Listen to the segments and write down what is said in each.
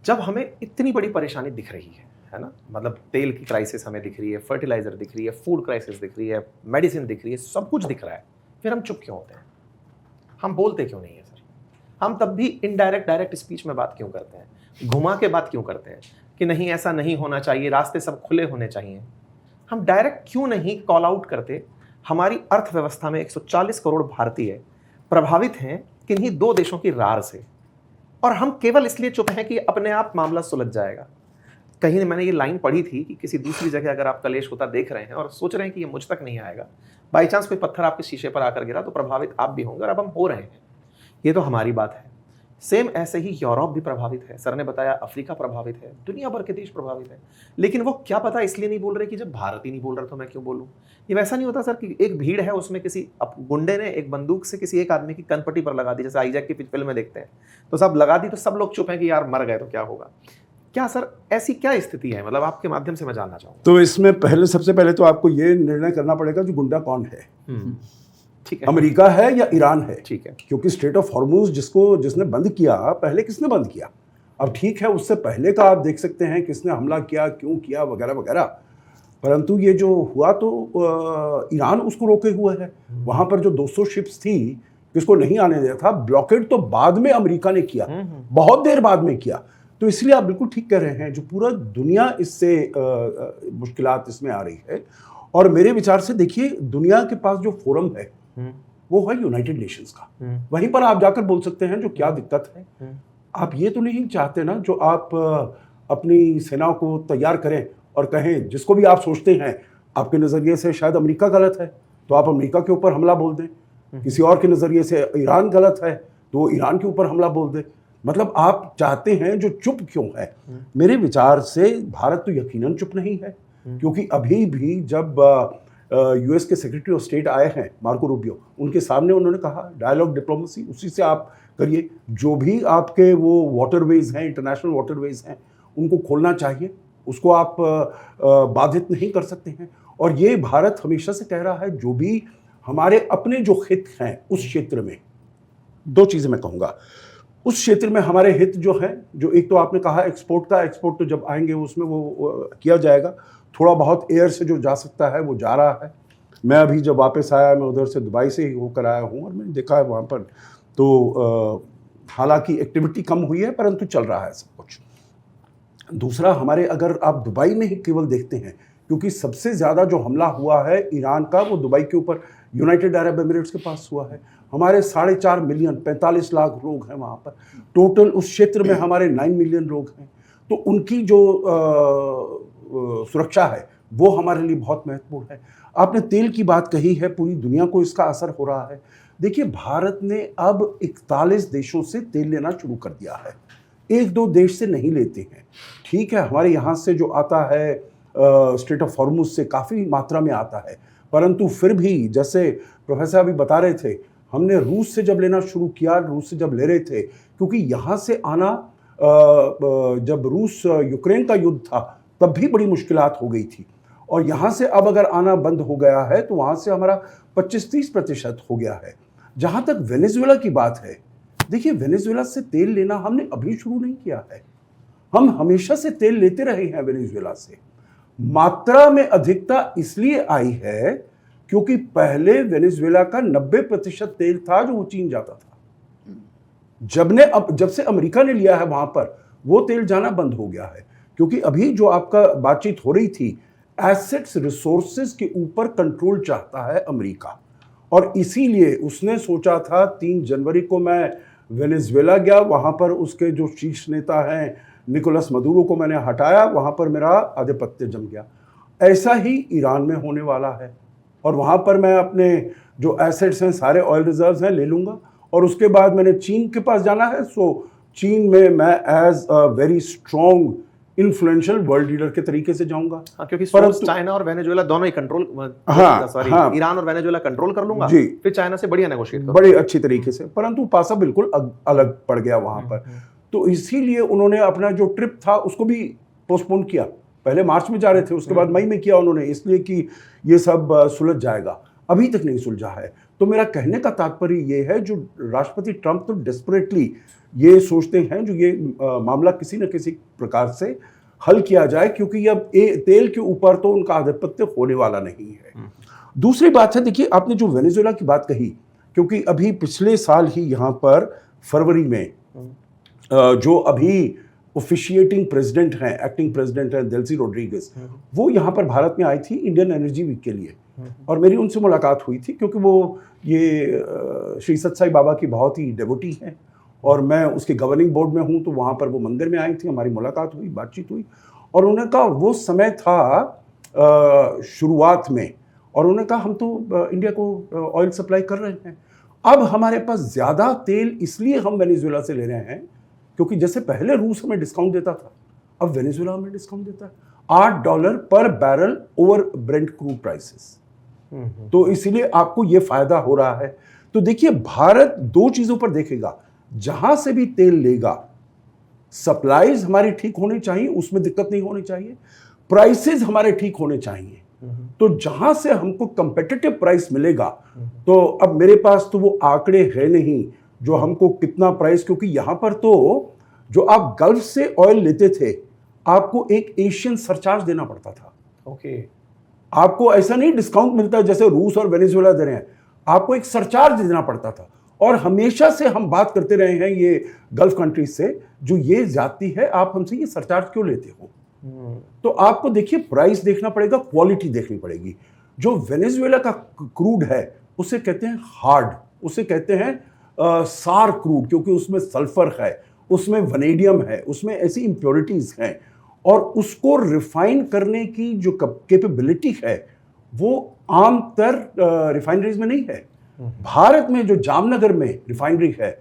जब हमें इतनी बड़ी परेशानी दिख रही है ना, मतलब तेल की क्राइसिस हमें दिख रही है, फर्टिलाइजर दिख रही है, फूड क्राइसिस दिख रही है, मेडिसिन दिख रही है, सब कुछ दिख रहा है, फिर हम चुप क्यों होते हैं? हम बोलते क्यों नहीं है सर? हम तब भी इनडायरेक्ट डायरेक्ट स्पीच में बात क्यों करते हैं? घुमा के बात क्यों करते हैं कि नहीं ऐसा नहीं होना चाहिए, रास्ते सब खुले होने चाहिए? हम डायरेक्ट क्यों नहीं कॉल आउट करते? हमारी अर्थव्यवस्था में 140 करोड़ भारतीय प्रभावित हैं किन्हीं दो देशों की रार से, और हम केवल इसलिए चुप हैं कि अपने आप मामला सुलझ जाएगा। कहीं मैंने ये लाइन पढ़ी थी कि किसी दूसरी जगह अगर आप कलेश होता देख रहे हैं और सोच रहे हैं कि ये मुझ तक नहीं आएगा, बाई चांस कोई पत्थर आपके शीशे पर आकर गिरा तो प्रभावित आप भी होंगे, और अब हम हो रहे हैं। ये तो हमारी बात है। सेम ऐसे ही यूरोप भी प्रभावित है, सर ने बताया अफ्रीका प्रभावित है, दुनिया भर के देश प्रभावित है, लेकिन वो क्या पता इसलिए नहीं बोल रहे कि जब भारत ही नहीं बोल रहा तो मैं क्यों बोलूं। ये वैसा नहीं होता सर कि एक भीड़ है, उसमें किसी गुंडे ने एक बंदूक से किसी एक आदमी की कनपट्टी पर लगा दी, जैसे आईजैक की फिल्म में देखते हैं, तो सब लगा दी तो सब लोग चुप हैं कि यार मर गए तो क्या होगा। क्या सर ऐसी क्या स्थिति है, मतलब आपके माध्यम से मैं जानना चाहूंगा। तो इसमें सबसे पहले तो आपको ये निर्णय करना पड़ेगा कि गुंडा कौन है। ठीक है, अमेरिका है या ईरान है। ठीक है, क्योंकि स्ट्रेट ऑफ हॉर्मुज जिसने बंद किया, पहले किसने बंद किया? अब ठीक है, उससे पहले का आप देख सकते हैं किसने हमला किया, क्यों किया, वगैरह वगैरह, परंतु ये जो हुआ तो ईरान उसको रोके हुए है। वहां पर जो 200 शिप्स थी किसको नहीं आने दिया था। ब्लॉकेड तो बाद में अमेरिका ने किया, बहुत देर बाद में किया। तो इसलिए आप बिल्कुल ठीक कह रहे हैं, जो पूरा दुनिया इससे मुश्किलात इसमें आ रही है। और मेरे विचार से देखिए, दुनिया के पास जो फोरम है वो है यूनाइटेड नेशंस का। वहीं पर आप जाकर बोल सकते हैं जो क्या दिक्कत है। आप ये तो नहीं चाहते ना जो आप अपनी सेना को तैयार करें और कहें, जिसको भी आप सोचते हैं आपके नज़रिए से शायद अमेरिका गलत है तो आप अमेरिका के ऊपर हमला बोल दें, किसी और के नज़रिए से ईरान गलत है तो ईरान के ऊपर हमला बोल दें। मतलब आप चाहते हैं जो चुप क्यों है। मेरे विचार से भारत तो यकीनन चुप नहीं है, क्योंकि अभी भी जब यूएस के सेक्रेटरी ऑफ स्टेट आए हैं मार्को रूबियो, उनके सामने उन्होंने कहा डायलॉग डिप्लोमेसी उसी से आप करिए, जो भी आपके वो वाटरवेज हैं, इंटरनेशनल वाटरवेज हैं, उनको खोलना चाहिए, उसको आप बाधित नहीं कर सकते हैं। और ये भारत हमेशा से कह रहा है, जो भी हमारे अपने जो हित हैं उस क्षेत्र में, दो चीज़ें मैं कहूँगा, उस क्षेत्र में हमारे हित जो है, जो एक तो आपने कहा एक्सपोर्ट का, एक्सपोर्ट तो जब आएंगे उसमें वो किया जाएगा, थोड़ा बहुत एयर से जो जा सकता है वो जा रहा है। मैं अभी जब वापस आया, मैं उधर से दुबई से ही होकर आया हूँ और मैंने देखा है वहाँ पर तो हालांकि एक्टिविटी कम हुई है परंतु चल रहा है सब कुछ। दूसरा, हमारे अगर आप दुबई में ही केवल देखते हैं, क्योंकि सबसे ज़्यादा जो हमला हुआ है ईरान का वो दुबई के ऊपर, यूनाइटेड अरब एमिरेट्स के पास हुआ है। हमारे 4.5 मिलियन 45 लाख लोग हैं वहाँ पर, टोटल उस क्षेत्र में हमारे 9 मिलियन लोग हैं। तो उनकी जो सुरक्षा है वो हमारे लिए बहुत महत्वपूर्ण है। आपने तेल की बात कही है, पूरी दुनिया को इसका असर हो रहा है। देखिए, भारत ने अब 41 देशों से तेल लेना शुरू कर दिया है, एक दो देश से नहीं लेते हैं। ठीक है, हमारे यहाँ से जो आता है स्ट्रेट ऑफ हॉर्मुज से काफ़ी मात्रा में आता है, परंतु फिर भी जैसे प्रोफेसर अभी बता रहे थे, हमने रूस से जब लेना शुरू किया, रूस से जब ले रहे थे, क्योंकि यहाँ से आना जब रूस यूक्रेन का युद्ध था तब भी बड़ी मुश्किलात हो गई थी, और यहाँ से अब अगर आना बंद हो गया है तो वहाँ से हमारा 25-30% हो गया है। जहाँ तक वेनेजुएला की बात है, देखिए वेनेजुएला से तेल लेना हमने अभी शुरू नहीं किया है, हम हमेशा से तेल लेते रहे हैं वेनेजुएला से। मात्रा में अधिकता इसलिए आई है क्योंकि पहले वेनेजुएला का 90% तेल था जो वो चीन जाता था। जब से अमेरिका ने लिया है वहां पर वो तेल जाना बंद हो गया है, क्योंकि अभी जो आपका बातचीत हो रही थी, एसेट्स रिसोर्सेज के ऊपर कंट्रोल चाहता है अमेरिका, और इसीलिए उसने सोचा था 3 जनवरी को मैं वेनेजुएला गया, वहां पर उसके जो शीर्ष नेता हैं निकोलस मदुरो को मैंने हटाया, वहां पर मेरा आधिपत्य जम गया। ऐसा ही ईरान में होने वाला है, और वहां पर मैं अपने जो एसेट्स हैं, सारे ऑयल रिजर्व्स हैं, ले लूंगा, और उसके बाद मैंने चीन के पास जाना है। सो चीन में मैं as a very strong influential world leader के तरीके से जाऊंगा। क्योंकि चाइना और वेनेजुएला दोनों ही कंट्रोल, ईरान और वेनेजुएला कंट्रोल कर लूंगा जी, फिर चाइना से बढ़िया नेगोशिएट करूंगा बड़ी अच्छी तरीके से, परंतु पासा बिल्कुल अलग पड़ गया वहां पर। तो इसीलिए उन्होंने अपना जो ट्रिप था उसको भी पोस्टपोन किया। पहले मार्च में जा रहे थे, उसके बाद मई में किया उन्होंने, इसलिए कि ये सब सुलझ जाएगा। अभी तक नहीं सुलझा है। तो मेरा कहने का तात्पर्य ये है, जो राष्ट्रपति ट्रंप तो डेस्परेटली ये सोचते हैं जो ये मामला किसी न किसी प्रकार से हल किया जाए, क्योंकि अब तेल के ऊपर तो उनका आधिपत्य होने वाला नहीं है। दूसरी बात है, देखिए आपने जो वेनेजुएला की बात कही, क्योंकि अभी पिछले साल ही यहाँ पर फरवरी में जो अभी ऑफिशिएटिंग प्रेसिडेंट हैं, एक्टिंग प्रेसिडेंट हैं डेल्सी रोड्रिगेज, वो यहाँ पर भारत में आई थी इंडियन एनर्जी वीक के लिए, और मेरी उनसे मुलाकात हुई थी, क्योंकि वो ये श्री सत्य बाबा की बहुत ही डेवोटी हैं और मैं उसके गवर्निंग बोर्ड में हूँ। तो वहाँ पर वो मंदिर में आई थी, हमारी मुलाकात हुई, बातचीत हुई, और उन्होंने कहा वो समय था शुरुआत में, और उन्होंने कहा हम तो इंडिया को ऑयल सप्लाई कर रहे हैं, अब हमारे पास ज़्यादा तेल इसलिए हम वेनेजुएला से ले रहे हैं क्योंकि जैसे पहले रूस हमें डिस्काउंट देता था, अब वेनेजुएला हमें डिस्काउंट देता है $8 पर barrel over Brent crude prices. तो इसीलिए आपको ये फायदा हो रहा है। तो देखिए भारत दो चीज़ों पर देखेगा, जहां से भी तेल लेगा सप्लाईज हमारी ठीक होनी चाहिए, उसमें दिक्कत नहीं होनी चाहिए, प्राइसेस हमारे ठीक होने चाहिए। तो जहां से हमको कंपेटिटिव प्राइस मिलेगा, तो अब मेरे पास तो वो आंकड़े है नहीं जो हमको कितना प्राइस, क्योंकि यहां पर तो जो आप गल्फ से ऑयल लेते थे आपको एक एशियन सरचार्ज देना पड़ता था। ओके, आपको ऐसा नहीं डिस्काउंट मिलता जैसे रूस और वेनेजुएला दे रहे हैं, आपको एक सरचार्ज देना पड़ता था। और हमेशा से हम बात करते रहे हैं ये गल्फ कंट्रीज से, जो ये जाती है आप हमसे ये सरचार्ज क्यों लेते हो। तो आपको देखिए प्राइस देखना पड़ेगा, क्वालिटी देखनी पड़ेगी। जो वेनेजुएला का क्रूड है उसे कहते हैं हार्ड, उसे कहते हैं सार क्रूड, क्योंकि उसमें सल्फर है, उसमें वनेडियम है, उसमें ऐसी इंप्योरिटीज हैं, और उसको रिफाइन करने की जो कैपेबिलिटी है वो आमतर रिफाइनरीज में नहीं है। भारत में जो जामनगर में रिफाइनरी है,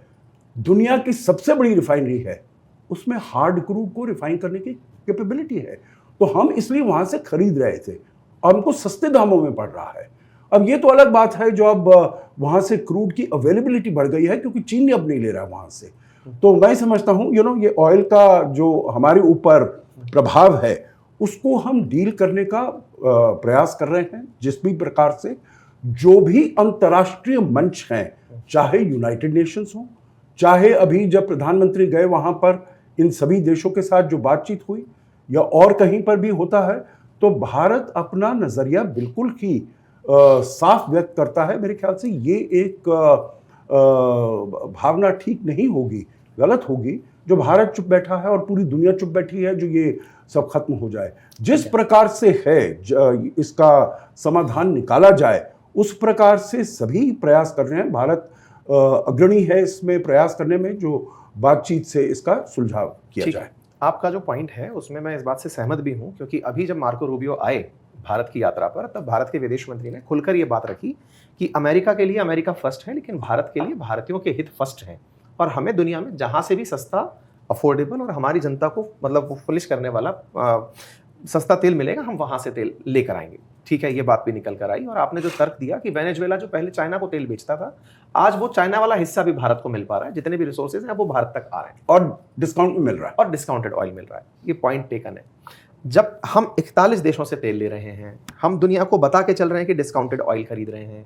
दुनिया की सबसे बड़ी रिफाइनरी है, उसमें हार्ड क्रूड को रिफाइन करने की कैपेबिलिटी है। तो हम इसलिए वहां से खरीद रहे थे और हमको सस्ते दामों में पड़ रहा है। अब ये तो अलग बात है जो अब वहां से क्रूड की अवेलेबिलिटी बढ़ गई है, क्योंकि चीन अब नहीं ले रहा है वहां से। तो मैं समझता हूं ये ऑयल का जो हमारे ऊपर प्रभाव है उसको हम डील करने का प्रयास कर रहे हैं, जिस भी प्रकार से जो भी अंतर्राष्ट्रीय मंच हैं, चाहे यूनाइटेड नेशंस हो, चाहे अभी जब प्रधानमंत्री गए वहां पर इन सभी देशों के साथ जो बातचीत हुई, या और कहीं पर भी होता है, तो भारत अपना नजरिया बिल्कुल ही साफ व्यक्त करता है। मेरे ख्याल से ये एक भावना ठीक नहीं होगी, गलत होगी, जो भारत चुप बैठा है और पूरी दुनिया चुप बैठी है, जो ये सब खत्म हो जाए। जिस प्रकार से है इसका समाधान निकाला जाए, उस प्रकार से सभी प्रयास कर रहे हैं। भारत अग्रणी है इसमें प्रयास करने में, जो बातचीत से इसका सुलझाव किया जाए। आपका जो पॉइंट है उसमें मैं इस बात से सहमत भी हूं, क्योंकि अभी जब मार्को रूबियो आए भारत की यात्रा पर, तब भारत के विदेश मंत्री ने खुलकर ये बात रखी कि अमेरिका के लिए अमेरिका फर्स्ट है, लेकिन भारत के लिए भारतीयों के हित फर्स्ट हैं, और हमें दुनिया में जहां से भी सस्ता, अफोर्डेबल और हमारी जनता को मतलब वो पुलिस करने वाला सस्ता तेल मिलेगा, हम वहां से तेल लेकर आएंगे। ठीक है, ये बात भी निकल कर आई। और आपने जो तर्क दिया कि वेनेजुएला जो पहले चाइना को तेल बेचता था, आज वो चाइना वाला हिस्सा भी भारत को मिल पा रहा है, जितने भी रिसोर्सेज हैं वो भारत तक आ रहे हैं और डिस्काउंट में मिल रहा है, और डिस्काउंटेड ऑयल मिल रहा है। ये पॉइंट टेकन है। जब हम 41 देशों से तेल ले रहे हैं, हम दुनिया को बता के चल रहे हैं कि डिस्काउंटेड ऑयल खरीद रहे हैं,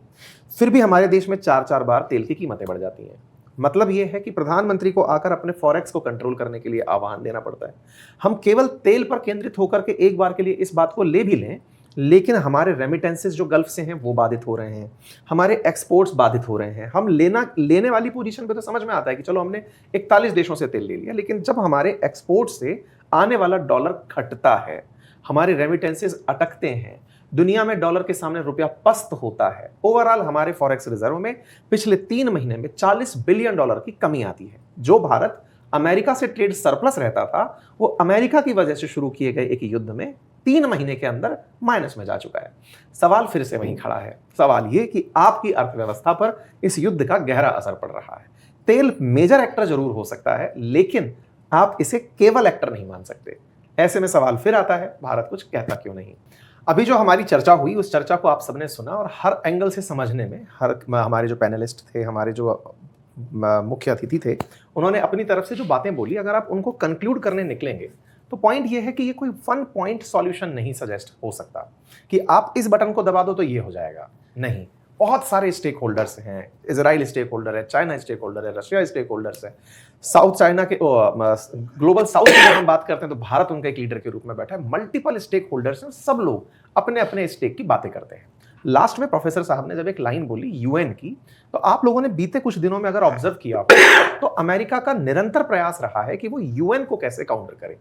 फिर भी हमारे देश में 4-4 बार तेल की कीमतें बढ़ जाती हैं। मतलब ये है कि प्रधानमंत्री को आकर अपने फॉरेक्स को कंट्रोल करने के लिए आह्वान देना पड़ता है। हम केवल तेल पर केंद्रित होकर के एक बार के लिए इस बात को ले भी लें, लेकिन हमारे रेमिटेंसेस जो गल्फ से हैं वो बाधित हो रहे हैं, हमारे एक्सपोर्ट्स बाधित हो रहे हैं। हम लेने वाली पोजीशन पे तो समझ में आता है कि चलो हमने 41 देशों से तेल ले लिया, लेकिन जब हमारे एक्सपोर्ट से आने वाला डॉलर घटता है, हमारे रेमिटेंसेस अटकते हैं, दुनिया में डॉलर के सामने रुपया पस्त होता है, ओवरऑल हमारे फॉरेक्स रिजर्व में पिछले 3 महीने में $40 बिलियन की कमी आती है। जो भारत अमेरिका से ट्रेड सरप्लस रहता था, वो अमेरिका की वजह से शुरू किए गए एक युद्ध में 3 महीने के अंदर माइनस में जा चुका है। सवाल फिर से वहीं खड़ा है। सवाल ये कि आपकी अर्थव्यवस्था पर इस युद्ध का गहरा असर पड़ रहा है। तेल मेजर एक्टर जरूर हो सकता है, लेकिन आप इसे केवल एक्टर नहीं मान सकते। ऐसे में सवाल फिर आता है, भारत कुछ कहता क्यों नहीं। अभी जो हमारी चर्चा हुई, उस चर्चा को आप सबने सुना, और हर एंगल से समझने में हमारे जो पैनलिस्ट थे, हमारे जो मुख्य अतिथि थे, उन्होंने अपनी तरफ से जो बातें बोली, अगर आप उनको कंक्लूड करने निकलेंगे तो पॉइंट ये है कि ये कोई 1 पॉइंट सॉल्यूशन नहीं सजेस्ट हो सकता कि आप इस बटन को दबा दो तो ये हो जाएगा। नहीं, बहुत सारे स्टेक होल्डर्स हैं, इजराइल स्टेक होल्डर है, चाइना स्टेक होल्डर है, रशिया स्टेक होल्डर्स है, साउथ चाइना के ग्लोबल साउथ की जब हम बात करते हैं तो भारत उनका एक लीडर के रूप में बैठा है। मल्टीपल स्टेक होल्डर्स हैं, सब लोग अपने अपने स्टेक की बातें करते हैं। लास्ट में प्रोफेसर साहब ने जब एक लाइन बोली यूएन की, तो आप लोगों ने बीते कुछ दिनों में अगर ऑब्जर्व किया हो तो अमेरिका का निरंतर प्रयास रहा है कि वो यूएन को कैसे काउंटर करे।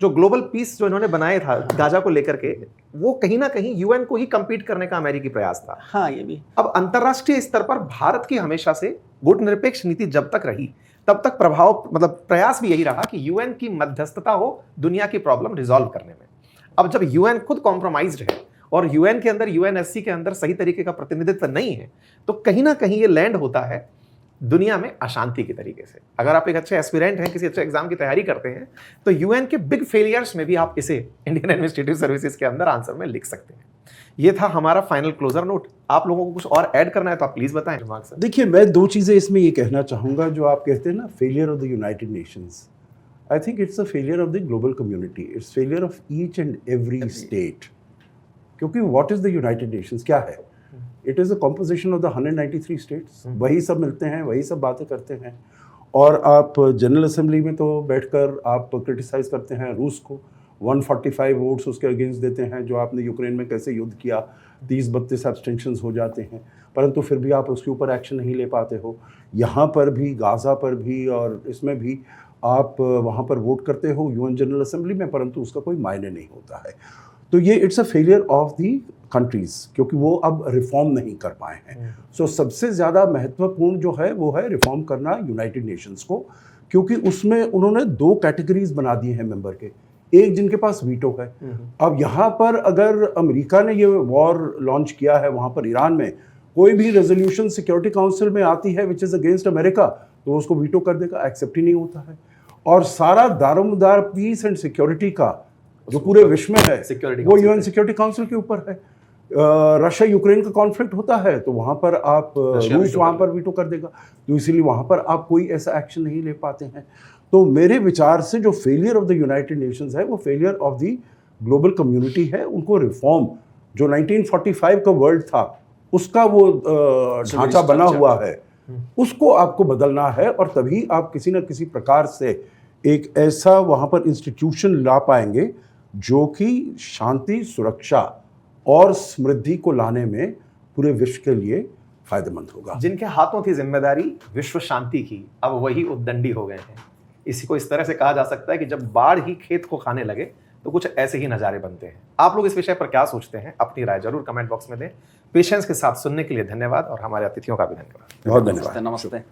जो ग्लोबल पीस जो इन्होंने बनाया था गाजा को लेकर के, वो कहीं ना कहीं यूएन को ही कंपीट करने का अमेरिकी प्रयास था। हाँ, ये भी। अब अंतरराष्ट्रीय स्तर पर भारत की हमेशा से गुटनिरपेक्ष नीति जब तक रही तब तक प्रभाव मतलब प्रयास भी यही रहा कि यूएन की मध्यस्थता हो दुनिया की प्रॉब्लम रिजॉल्व करने में। अब जब यूएन खुद कॉम्प्रोमाइज्ड है और यूएन के अंदर, यूएनएससी के अंदर सही तरीके का प्रतिनिधित्व नहीं है, तो कहीं ना कहीं ये लैंड होता है दुनिया में अशांति के तरीके से। अगर आप एक अच्छे एस्पिरेंट हैं, किसी अच्छे एग्जाम की तैयारी करते हैं, तो यूएन के बिग फेलियर्स में भी आप इसे इंडियन एडमिनिस्ट्रेटिव सर्विसेज के अंदर आंसर में लिख सकते हैं। ये था हमारा फाइनल क्लोजर नोट। आप लोगों को कुछ और ऐड करना है तो आप प्लीज बताएं दिमाग से। देखिए, मैं दो चीज़ें इसमें ये कहना चाहूँगा। जो आप कहते हैं ना failure of the United Nations, I think it's a failure of the global community, it's failure of each and every state. क्योंकि what is the United Nations क्या है? It is a composition of the 193 states. वही सब मिलते हैं, वही सब बातें करते हैं। और आप जनरल असेंबली में तो बैठकर आप क्रिटिसाइज करते हैं रूस को, 145 वोट्स उसके अगेंस्ट देते हैं, जो आपने यूक्रेन में कैसे युद्ध किया, 30-32 एब्सटेंशंस हो जाते हैं, परंतु फिर भी आप उसके ऊपर एक्शन नहीं ले पाते हो। यहाँ पर भी, गाज़ा पर भी और इसमें भी आप वहाँ पर वोट करते हो यूएन जनरल असेंबली में, परंतु उसका कोई मायने नहीं होता है। तो ये it's a failure of the countries, क्योंकि वो अब रिफॉर्म नहीं कर पाए हैं। सो सबसे ज़्यादा महत्वपूर्ण जो है वो है रिफॉर्म करना यूनाइटेड नेशंस को, क्योंकि उसमें उन्होंने 2 कैटेगरीज बना दिए हैं मेंबर के। एक जिनके पास वीटो है। अब यहाँ पर अगर अमेरिका ने ये वॉर लॉन्च किया है वहाँ पर ईरान में, कोई भी रेजोल्यूशन सिक्योरिटी काउंसिल में आती है विच इज़ अगेंस्ट अमेरिका, तो उसको वीटो कर देगा, एक्सेप्ट ही नहीं होता है। और सारा दारोमदार पीस एंड सिक्योरिटी का जो पूरे विश्व में है वो यूएन सिक्योरिटी काउंसिल के ऊपर है। रशिया यूक्रेन का कॉन्फ्लिक्ट होता है तो वहाँ पर आप रूस वहाँ पर वीटो कर देगा, तो इसीलिए वहाँ पर आप कोई ऐसा एक्शन नहीं ले पाते हैं। तो मेरे विचार से जो failure of the United Nations है वो failure of the global community है। उनको रिफॉर्म जो 1945 का वर्ल्ड था उसका वो ढांचा बना हुआ है, उसको आपको बदलना है, और तभी आप किसी न किसी प्रकार से एक ऐसा वहाँ पर इंस्टीट्यूशन ला पाएंगे जो कि शांति, सुरक्षा और समृद्धि को लाने में पूरे विश्व के लिए फायदेमंद होगा। जिनके हाथों थी जिम्मेदारी विश्व शांति की, अब वही उद्दंडी हो गए हैं। इसी को इस तरह से कहा जा सकता है कि जब बाढ़ ही खेत को खाने लगे तो कुछ ऐसे ही नज़ारे बनते हैं। आप लोग इस विषय पर क्या सोचते हैं? अपनी राय जरूर कमेंट बॉक्स में दें। पेशेंस के साथ सुनने के लिए धन्यवाद, और हमारे अतिथियों का भी धन्यवाद। बहुत धन्यवाद। नमस्ते।